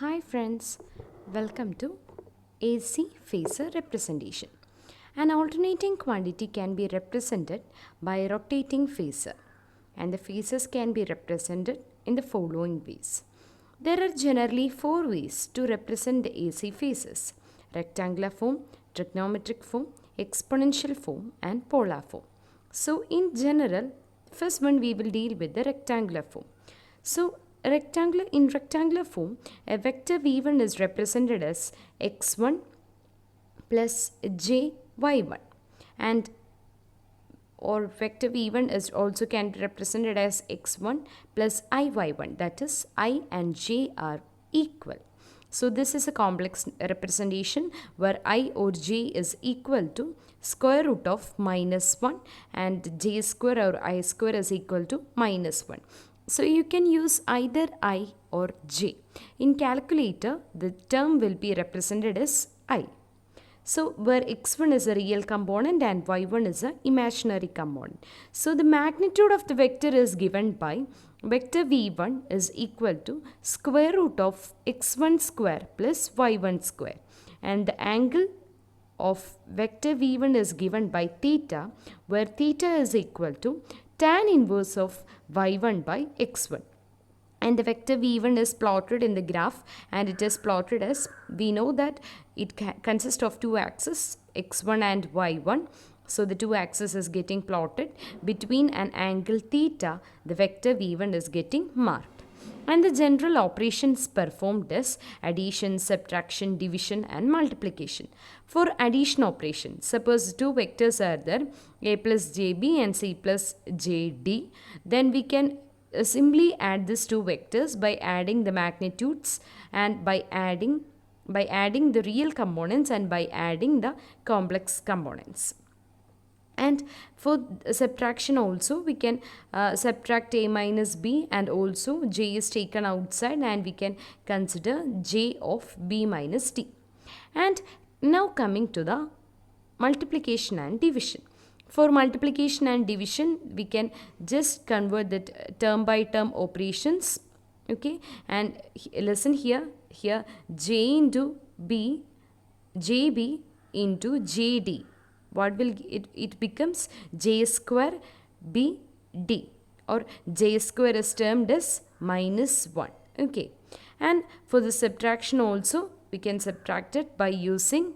Hi friends, welcome to AC phasor representation. An alternating quantity can be represented by a rotating phasor, and the phasors can be represented in the following ways. There are generally four ways to represent the AC phasors: rectangular form, trigonometric form, exponential form, and polar form. So in general, first one we will deal with the rectangular form. So rectangular form, a vector v1 is represented as x1 plus jy1, and or vector v1 is also can be represented as x1 plus iy1, that is I and j are equal. So this is a complex representation where I or j is equal to square root of -1 and j square or I square is equal to -1. So you can use either I or j. In calculator, the term will be represented as I. So where x1 is a real component and y1 is an imaginary component. So the magnitude of the vector is given by vector v1 is equal to square root of x1 square plus y1 square, and the angle of vector v1 is given by theta, where theta is equal to tan inverse of y1 by x1. And the vector v1 is plotted in the graph, and it is plotted as, we know that it consists of two axes, x1 and y1. So the two axes is getting plotted between an angle theta. The vector v1 is getting marked, and the general operations performed is addition, subtraction, division and multiplication. For addition operation, suppose two vectors are there, a plus jb and c plus jd, then we can simply add these two vectors by adding the magnitudes and by adding the real components and by adding the complex components. And for subtraction also, we can subtract a minus b, and also j is taken outside and we can consider j of b minus d. And now coming to the multiplication and division. For multiplication and division, we can just convert that term by term operations. Okay, and listen here j into b, jb into jd, what will it becomes j square bd, or j square is termed as -1. Okay, and for the subtraction also, we can subtract it by using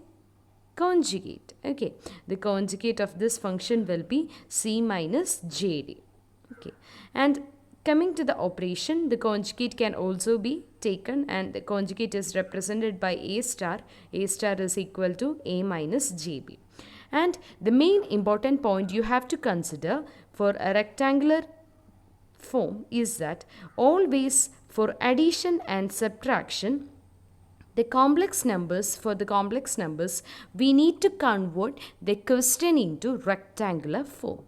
conjugate. Okay, the conjugate of this function will be c minus jd. Okay, and coming to the operation, the conjugate can also be taken, and the conjugate is represented by a star. A star is equal to a minus jb. And the main important point you have to consider for a rectangular form is that always for addition and subtraction, for the complex numbers, we need to convert the question into rectangular form.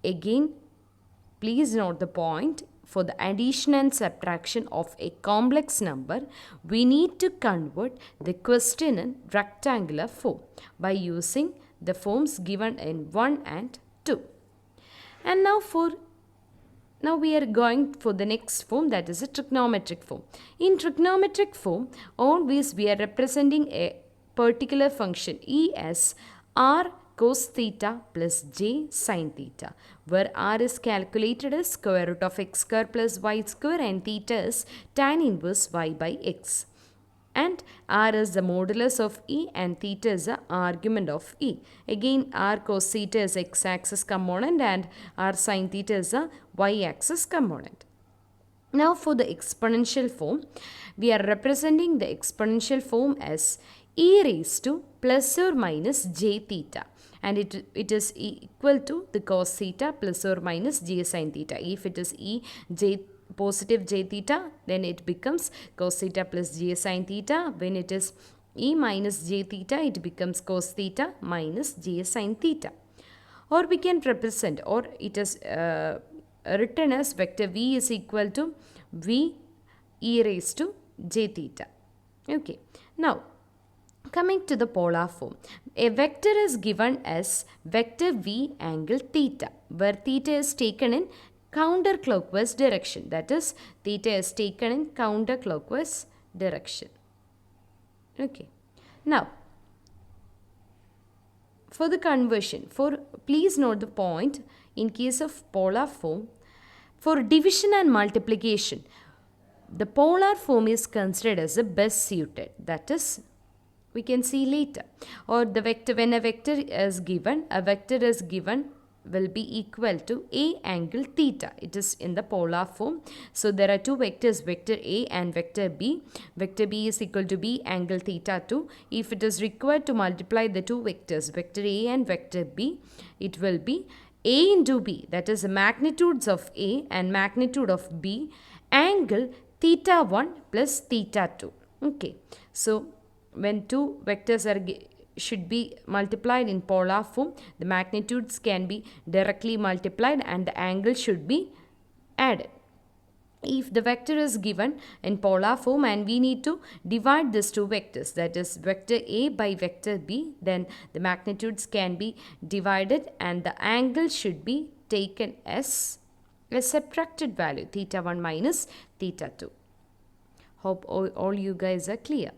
Again, please note the point. For the addition and subtraction of a complex number, we need to convert the question in rectangular form by using the forms given in 1 and 2. And now we are going for the next form, that is a trigonometric form. In trigonometric form, always we are representing a particular function E as r cos theta plus j sin theta, where r is calculated as square root of x square plus y square and theta is tan inverse y by x. And r is the modulus of E and theta is the argument of E. Again, r cos theta is x-axis component and r sin theta is a y-axis component. Now for the exponential form, we are representing the exponential form as e raised to plus or minus j theta, and it is equal to the cos theta plus or minus j sin theta. If it is positive j theta, then it becomes cos theta plus j sin theta. When it is e minus j theta, it becomes cos theta minus j sin theta. Or we can represent, or it is written as vector v is equal to v e raised to j theta. Okay, now coming to the polar form, a vector is given as vector v angle theta, where theta is taken in counterclockwise direction. That is, theta is taken in counterclockwise direction. Okay. Now, for the conversion, please note the point, in case of polar form, for division and multiplication, the polar form is considered as the best suited. That is, we can see later. Or the vector, when a vector is given will be equal to A angle theta. It is in the polar form. So there are two vectors, vector A and vector B. Vector B is equal to B angle theta 2. If it is required to multiply the two vectors, vector A and vector B, it will be A into B, that is the magnitudes of A and magnitude of B, angle theta 1 plus theta 2. Okay. So when two vectors should be multiplied in polar form, the magnitudes can be directly multiplied and the angle should be added. If the vector is given in polar form and we need to divide these two vectors, that is vector A by vector B, then the magnitudes can be divided and the angle should be taken as a subtracted value, theta 1 minus theta 2. Hope all you guys are clear.